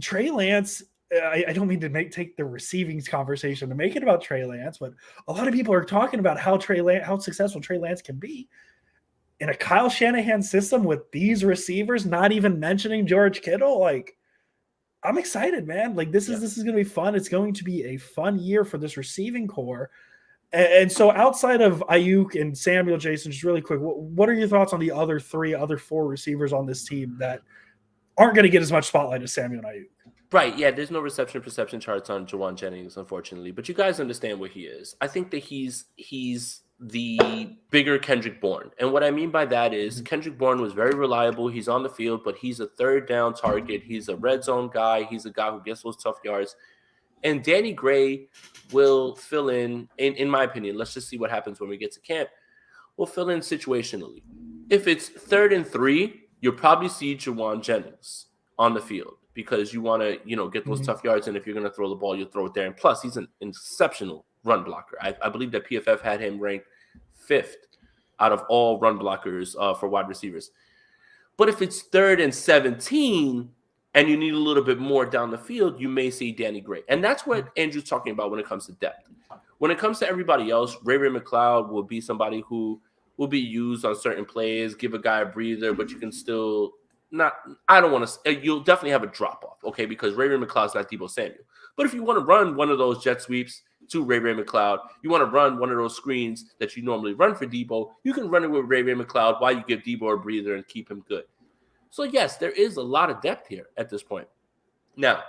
Trey Lance, I don't mean to take the receiving conversation to make it about Trey Lance, but a lot of people are talking about how successful Trey Lance can be in a Kyle Shanahan system with these receivers, not even mentioning George Kittle. Like, I'm excited, man. Like this is going to be fun. It's going to be a fun year for this receiving core. And so outside of Aiyuk and Samuel, Jason, just really quick, what are your thoughts on the other 4 receivers on this team that aren't going to get as much spotlight as Samuel and Aiyuk? Right. Yeah. There's no reception perception charts on Jawan Jennings, unfortunately, but you guys understand what he is. I think that he's the bigger Kendrick Bourne. And what I mean by that is Kendrick Bourne was very reliable. He's on the field, but he's a 3rd down target. He's a red zone guy. He's a guy who gets those tough yards. And Danny Gray will fill in my opinion, let's just see what happens when we get to camp. We'll fill in situationally. If it's 3rd and 3, you'll probably see Jawan Jennings on the field because you want to, get those tough yards. And if you're going to throw the ball, you'll throw it there. And plus, he's an exceptional run blocker. I believe that PFF had him ranked 5th out of all run blockers for wide receivers. But if it's 3rd and 17 and you need a little bit more down the field, you may see Danny Gray. And that's what Andrew's talking about when it comes to depth. When it comes to everybody else, Ray McCloud will be somebody who will be used on certain plays, give a guy a breather, but you can still not – I don't want to – you'll definitely have a drop-off, okay, because Ray McCloud's not Deebo Samuel. But if you want to run one of those jet sweeps to Ray McCloud, you want to run one of those screens that you normally run for Deebo, you can run it with Ray McCloud while you give Deebo a breather and keep him good. So, yes, there is a lot of depth here at this point. Now,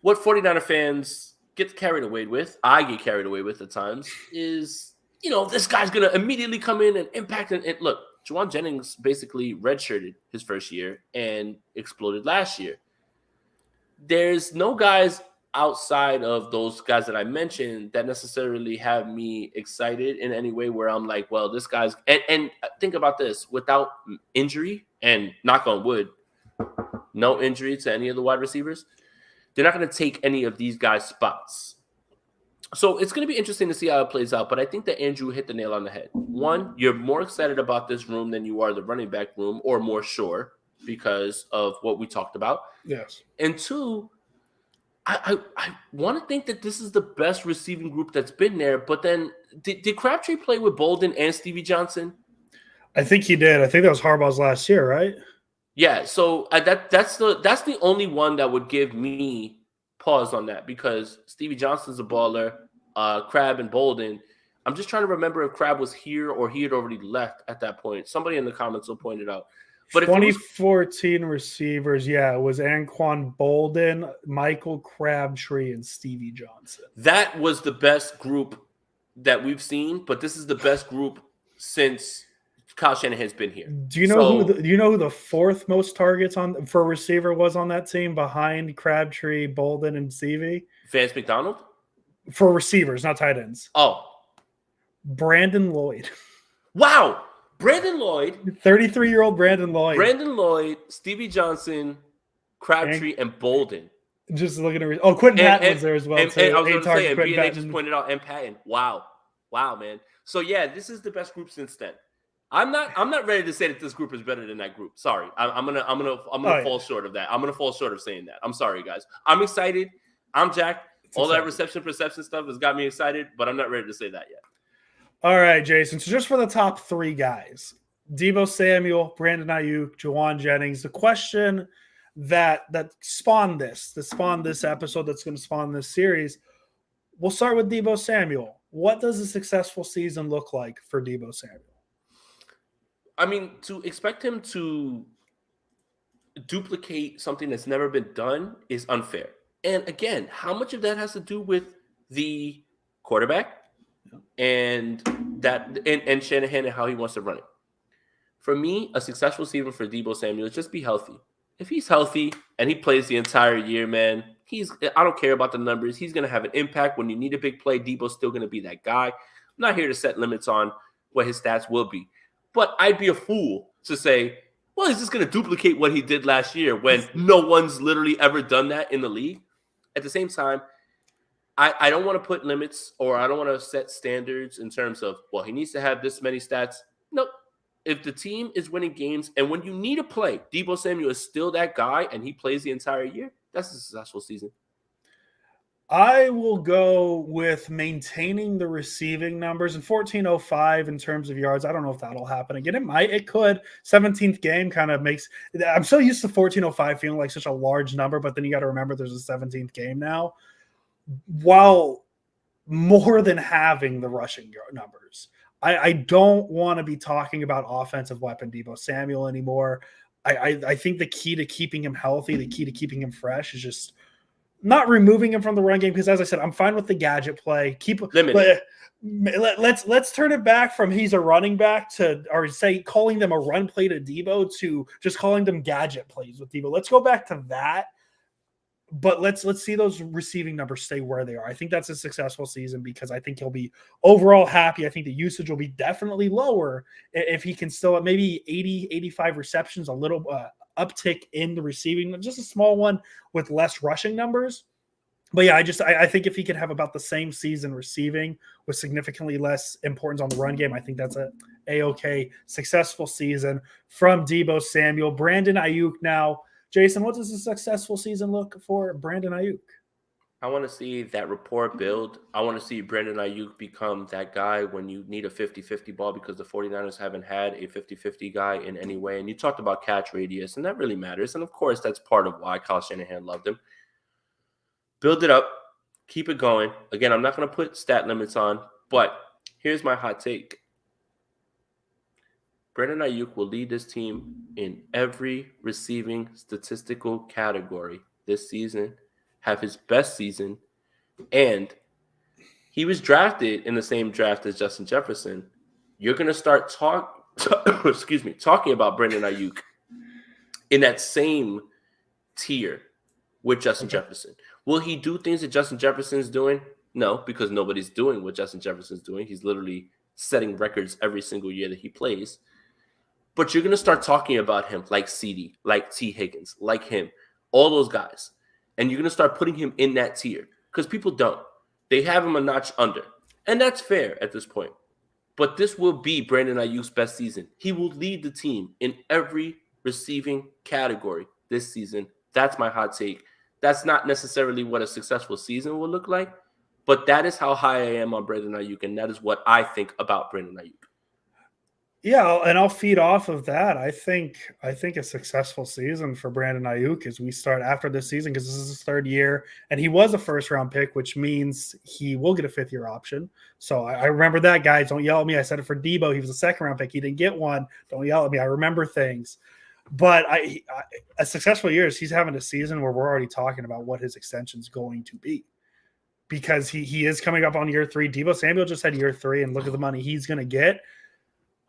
what 49er fans get carried away with, I get carried away with at times, is, this guy's going to immediately come in and impact. And look, Jawan Jennings basically redshirted his first year and exploded last year. There's no guys outside of those guys that I mentioned that necessarily have me excited in any way where I'm like, well, this guy's and think about this, without injury and knock on wood, no injury to any of the wide receivers, they're not going to take any of these guys' spots. So it's going to be interesting to see how it plays out, but I think that Andrew hit the nail on the head. One, you're more excited about this room than you are the running back room, or more sure because of what we talked about. Yes. And two, I want to think that this is the best receiving group that's been there, but then did Crabtree play with Bolden and Stevie Johnson? I think he did. I think that was Harbaugh's last year, right? Yeah, so that's the only one that would give me pause on that, because Stevie Johnson's a baller, Crab and Bolden. I'm just trying to remember if Crab was here or he had already left at that point. Somebody in the comments will point it out. But 2014 receivers, yeah, it was Anquan Bolden, Michael Crabtree, and Stevie Johnson. That was the best group that we've seen, but this is the best group since Kyle Shanahan's been here. Do you know who the fourth most targets for a receiver was on that team behind Crabtree, Bolden, and Stevie? Vance McDonald? For receivers, not tight ends. Oh. Brandon Lloyd. Wow. Brandon Lloyd, 33-year-old Brandon Lloyd. Stevie Johnson, Crabtree, and Bolden. Just looking at Quentin Patton was there as well too. And I was going to say, and Quentin BNA Patton. just pointed out, and Patton. Wow, man. So yeah, this is the best group since then. I'm not ready to say that this group is better than that group. Sorry, I'm gonna fall short of that. I'm gonna fall short of saying that. I'm sorry, guys. I'm excited. I'm jacked. All that perception stuff has got me excited, but I'm not ready to say that yet. All right, Jason. So just for the top 3 guys, Deebo Samuel, Brandon Aiyuk, Juwan Jennings. The question that spawned this episode that's going to spawn this series. We'll start with Deebo Samuel. What does a successful season look like for Deebo Samuel? I mean, to expect him to duplicate something that's never been done is unfair. And again, how much of that has to do with the quarterback and Shanahan and how he wants to run it? For me, a successful season for Deebo Samuel is just be healthy. If he's healthy and he plays the entire year, man, I don't care about the numbers. He's going to have an impact. When you need a big play, Deebo's still going to be that guy. I'm not here to set limits on what his stats will be. But I'd be a fool to say, well, he's just going to duplicate what he did last year when no one's literally ever done that in the league. At the same time, I don't want to put limits, or I don't want to set standards in terms of, well, he needs to have this many stats. Nope. If the team is winning games and when you need a play, Deebo Samuel is still that guy and he plays the entire year, that's a successful season. I will go with maintaining the receiving numbers and 1405 in terms of yards. I don't know if that'll happen again. It could. 17th game kind of makes – I'm so used to 1405 feeling like such a large number, but then you got to remember there's a 17th game now. While more than having the rushing numbers, I don't want to be talking about offensive weapon Deebo Samuel anymore. I think the key to keeping him healthy, the key to keeping him fresh is just – not removing him from the run game, because as I said, I'm fine with the gadget play. Let's turn it back from he's a running back to, or say calling them a run play to Deebo, to just calling them gadget plays with Deebo. Let's go back to that. But let's see those receiving numbers stay where they are. I think that's a successful season because I think he'll be overall happy. I think the usage will be definitely lower if he can still at maybe 80, 85 receptions, a little uptick in the receiving, just a small one with less rushing numbers. But yeah, I think if he could have about the same season receiving with significantly less importance on the run game, I think that's a successful season from Deebo Samuel. Brandon Aiyuk now. Jason, what does a successful season look for Brandon Aiyuk? I want to see that rapport build. I want to see Brandon Aiyuk become that guy when you need a 50-50 ball, because the 49ers haven't had a 50-50 guy in any way. And you talked about catch radius, and that really matters. And, of course, that's part of why Kyle Shanahan loved him. Build it up. Keep it going. Again, I'm not going to put stat limits on, but here's my hot take. Brandon Aiyuk will lead this team in every receiving statistical category this season, have his best season, and he was drafted in the same draft as Justin Jefferson. You're going to start talking about Brandon Aiyuk in that same tier with Justin Jefferson. Will he do things that Justin Jefferson's doing? No, because nobody's doing what Justin Jefferson's doing. He's literally setting records every single year that he plays. But you're going to start talking about him like CD, like T. Higgins, like him, all those guys. And you're going to start putting him in that tier, because people don't. They have him a notch under. And that's fair at this point. But this will be Brandon Aiyuk's best season. He will lead the team in every receiving category this season. That's my hot take. That's not necessarily what a successful season will look like, but that is how high I am on Brandon Aiyuk, and that is what I think about Brandon Aiyuk. Yeah, and I'll feed off of that. I think a successful season for Brandon Aiyuk as we start after this season, because this is his 3rd year, and he was a first-round pick, which means he will get a 5th-year option. So I remember that, guys. Don't yell at me. I said it for Deebo. He was a 2nd-round pick. He didn't get one. Don't yell at me. I remember things. But a successful year is he's having a season where we're already talking about what his extension is going to be, because he is coming up on year 3. Deebo Samuel just had year 3, and look at the money he's going to get.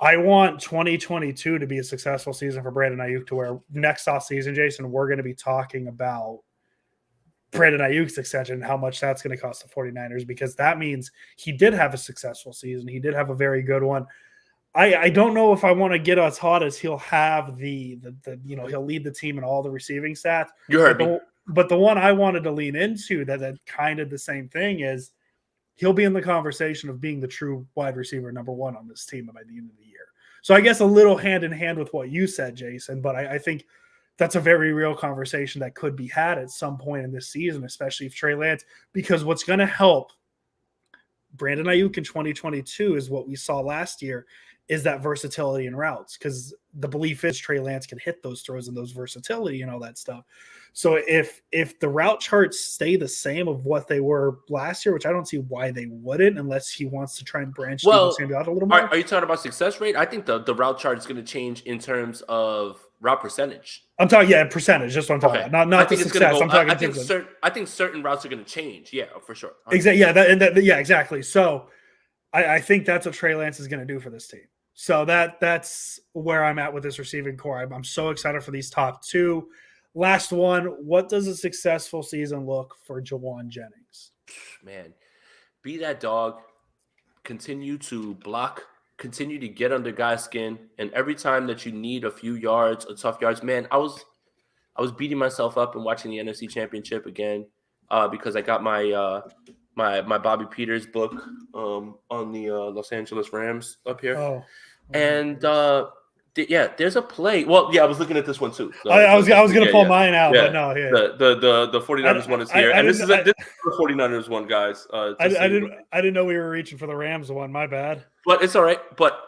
I want 2022 to be a successful season for Brandon Aiyuk, to where next offseason, Jason, we're going to be talking about Brandon Aiyuk's extension and how much that's going to cost the 49ers, because that means he did have a successful season. He did have a very good one. I don't know if I want to get as hot as he'll have the he'll lead the team in all the receiving stats. You heard me. But the one I wanted to lean into that kind of the same thing is he'll be in the conversation of being the true wide receiver number one on this team by the end of the year. So I guess a little hand in hand with what you said, Jason, but I think that's a very real conversation that could be had at some point in this season, especially if Trey Lance, because what's going to help Brandon Aiyuk in 2022 is what we saw last year, is that versatility in routes, because the belief is Trey Lance can hit those throws and those versatility and all that stuff. So if the route charts stay the same of what they were last year, which I don't see why they wouldn't, unless he wants to try and branch Deebo Samuel out a little more. Are you talking about success rate? I think the route chart is going to change in terms of route percentage. I'm talking, percentage. That's what I'm talking about. Not the success. I think certain routes are going to change. Yeah, for sure. 100%. Exactly. Yeah, exactly. So I think that's what Trey Lance is going to do for this team. So that's where I'm at with this receiving core. I'm so excited for these top two. Last one, what does a successful season look for Jauan Jennings? Man, be that dog. Continue to block. Continue to get under guys' skin. And every time that you need a few yards, a tough yards, man, I was beating myself up and watching the NFC Championship again because I got my my Bobby Peters book on the Los Angeles Rams up here. Oh. And there's a play. Well, I was looking at this one too. I was going to pull mine out, but no. Yeah. The 49ers one is here, and this is the 49ers one, guys. I didn't know we were reaching for the Rams one. My bad. But it's all right. But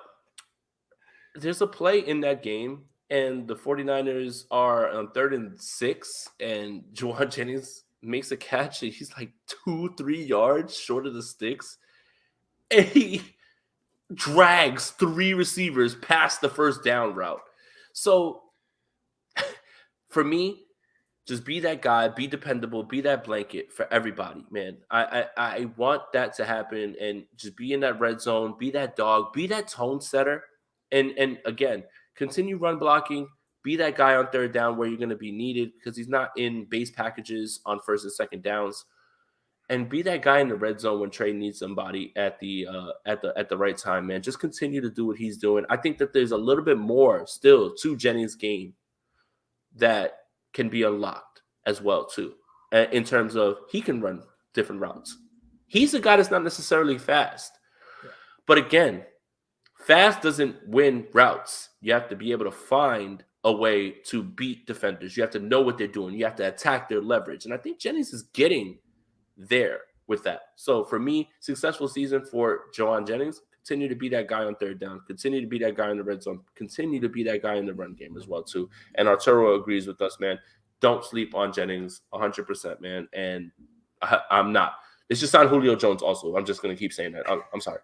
there's a play in that game, and the 49ers are on 3rd and 6, and Jauan Jennings makes a catch, and he's like 2-3 yards short of the sticks, and he drags 3 receivers past the first down route. So for me, just be that guy, be dependable, be that blanket for everybody, man. I want that to happen, and just be in that red zone, be that dog, be that tone setter, and again, continue run blocking, be that guy on 3rd down where you're going to be needed because he's not in base packages on 1st and 2nd downs. And be that guy in the red zone when Trey needs somebody at the right time, man. Just continue to do what he's doing. I think that there's a little bit more still to Jennings' game that can be unlocked as well, too, in terms of he can run different routes. He's a guy that's not necessarily fast. But again, fast doesn't win routes. You have to be able to find a way to beat defenders. You have to know what they're doing. You have to attack their leverage. And I think Jennings is getting there with that. So for me, successful season for Jauan Jennings. Continue to be that guy on 3rd down. Continue to be that guy in the red zone. Continue to be that guy in the run game as well too. And Arturo agrees with us, man. Don't sleep on Jennings 100%, man. And I'm not. It's just on Julio Jones also. I'm just going to keep saying that. I'm sorry.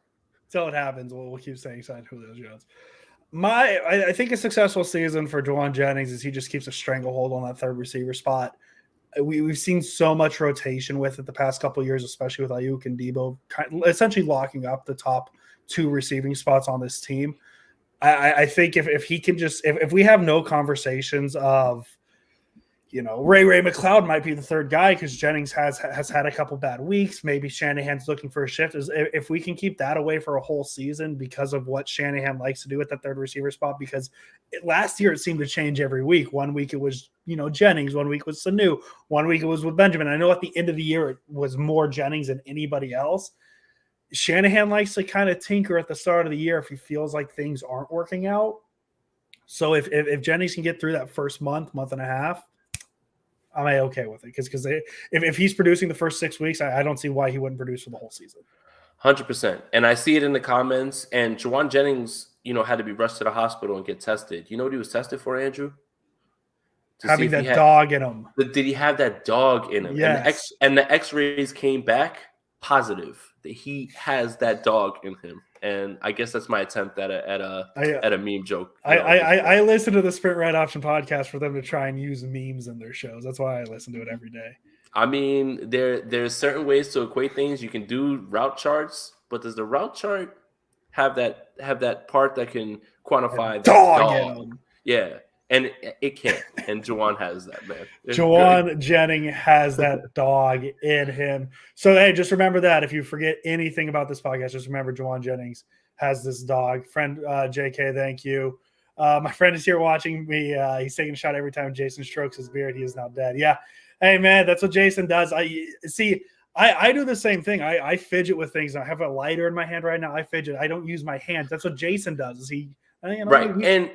Until it happens, we'll keep saying sign Julio Jones. I think a successful season for Jauan Jennings is he just keeps a stranglehold on that 3rd receiver spot. We've seen so much rotation with it the past couple of years, especially with Aiyuk and Deebo, essentially locking up the top 2 receiving spots on this team. I think if he can just if we have no conversations of, Ray McLeod might be the 3rd guy because Jennings has had a couple bad weeks. Maybe Shanahan's looking for a shift. If we can keep that away for a whole season because of what Shanahan likes to do at that 3rd receiver spot, because last year it seemed to change every week. One week it was, Jennings. One week was Sanu. One week it was with Benjamin. I know at the end of the year it was more Jennings than anybody else. Shanahan likes to kind of tinker at the start of the year if he feels like things aren't working out. So if Jennings can get through that first month and a half, I'm okay with it because if he's producing the first 6 weeks, I don't see why he wouldn't produce for the whole season. 100%. And I see it in the comments. And Jauan Jennings, had to be rushed to the hospital and get tested. You know what he was tested for, Andrew? Having that dog in him. Did he have that dog in him? Yes. And the X-rays came back positive that he has that dog in him. And I guess that's my attempt at a meme joke. I listen to the Sprint Right Option podcast for them to try and use memes in their shows. That's why I listen to it every day. I mean, there's certain ways to equate things. You can do route charts, but does the route chart have that part that can quantify the dog? Yeah, and it can't. And Jauan has that, man. Jauan Jennings has that dog in him. So hey, just remember that if you forget anything about this podcast, just remember Jauan Jennings has this dog. Friend JK, thank you. My friend is here watching me. He's taking a shot every time Jason strokes his beard. He is now dead. Yeah. Hey, man, that's what Jason does. I do the same thing. I fidget with things. I have a lighter in my hand right now. I fidget. I don't use my hands. That's what Jason does. Is he right?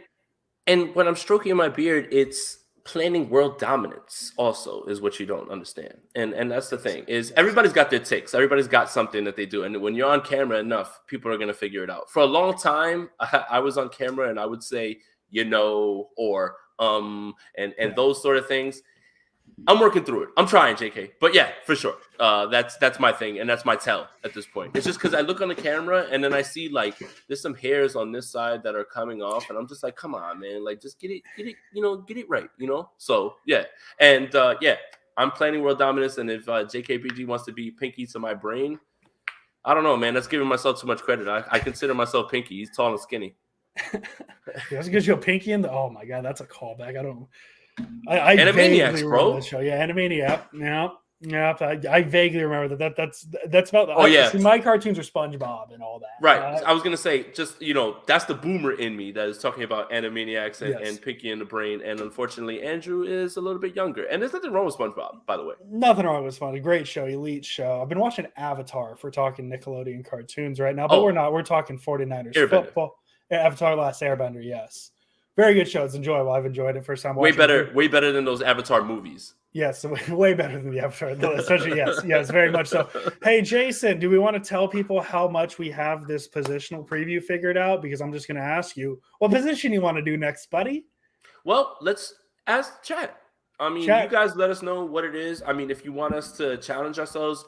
And when I'm stroking my beard, it's planning world dominance. Also, is what you don't understand. And that's the thing. Is everybody's got their ticks. Everybody's got something that they do. And when you're on camera enough, people are gonna figure it out. For a long time, I was on camera and I would say or and those sort of things. I'm working through it. I'm trying, JK. But yeah, for sure. That's my thing, and that's my tell at this point. It's just because I look on the camera and then I see like there's some hairs on this side that are coming off, and I'm just like, come on, man, like just get it, get it right, So yeah, and I'm planning world dominance, and if JKPG wants to be Pinky to my brain, I don't know, man. That's giving myself too much credit. I consider myself Pinky. He's tall and skinny. That's because you're Pinky in the. Oh my god, that's a callback. I don't. I Animaniacs, bro. That show. Yeah, Animaniacs. Yeah. I vaguely remember that. That's about. See, my cartoons are SpongeBob and all that. Right. I was gonna say, just that's the boomer in me that is talking about Animaniacs and Pinky and the Brain. And unfortunately, Andrew is a little bit younger. And there's nothing wrong with SpongeBob, by the way. Nothing wrong with SpongeBob. Great show, elite show. I've been watching Avatar if we're talking Nickelodeon cartoons right now, but we're not. We're talking 49ers football. Yeah, Avatar: Last Airbender. Yes. Very good show. It's enjoyable. I've enjoyed it first time watching. Way better than those Avatar movies. Yes, way better than the Avatar. Especially, yes, very much so. Hey, Jason, do we want to tell people how much we have this positional preview figured out? Because I'm just going to ask you, what position you want to do next, buddy? Well, let's ask chat. I mean, you guys let us know what it is. I mean, if you want us to challenge ourselves,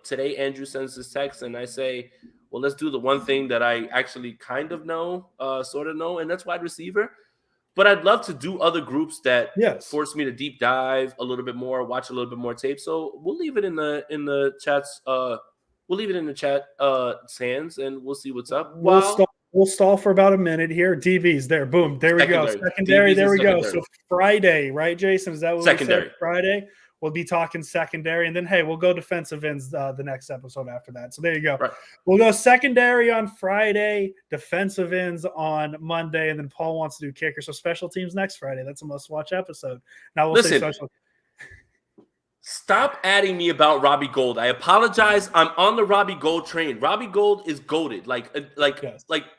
today Andrew sends this text and I say, well, let's do the one thing that I actually kind of know, sort of know, and that's wide receiver. But I'd love to do other groups that force me to deep dive a little bit more, watch a little bit more tape. So we'll leave it in the chats. We'll leave it in the chat sands, and we'll see what's up. We'll stall for about a minute here. DB's there. Boom. There we go. Secondary. There we go. So Friday, right, Jason? Is that what secondary. We said? Friday. We'll be talking secondary, and then, hey, we'll go defensive ends the next episode after that. So there you go. Right. We'll go secondary on Friday, defensive ends on Monday, and then Paul wants to do kicker. So special teams next Friday. That's a must-watch episode. Now we'll say special. Stop adding me about Robbie Gold. I apologize. I'm on the Robbie Gold train. Robbie Gold is goated.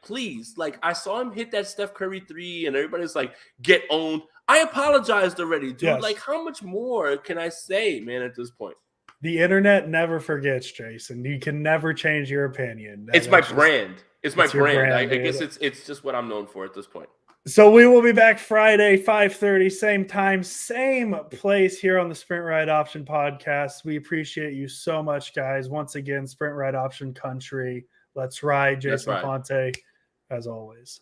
Please. Like, I saw him hit that Steph Curry 3, and everybody's like, get owned. I apologized already, dude. Yes. Like, how much more can I say, man, at this point? The internet never forgets, Jason. You can never change your opinion. It's my brand. It's my brand. I guess it's just what I'm known for at this point. So we will be back Friday, 5:30, same time, same place here on the Sprint Ride Option podcast. We appreciate you so much, guys. Once again, Sprint Ride Option country. Let's ride, Jason Ponte, as always.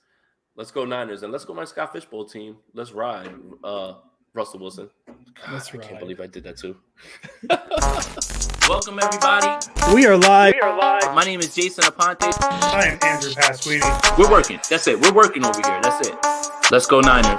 Let's go Niners, and let's go my Scott Fishbowl team. Let's ride, Russell Wilson. God, I can't believe I did that too. Welcome, everybody. We are live. My name is Jason Aponte. I am Andrew Pasquini. We're working. That's it. We're working over here. That's it. Let's go Niners.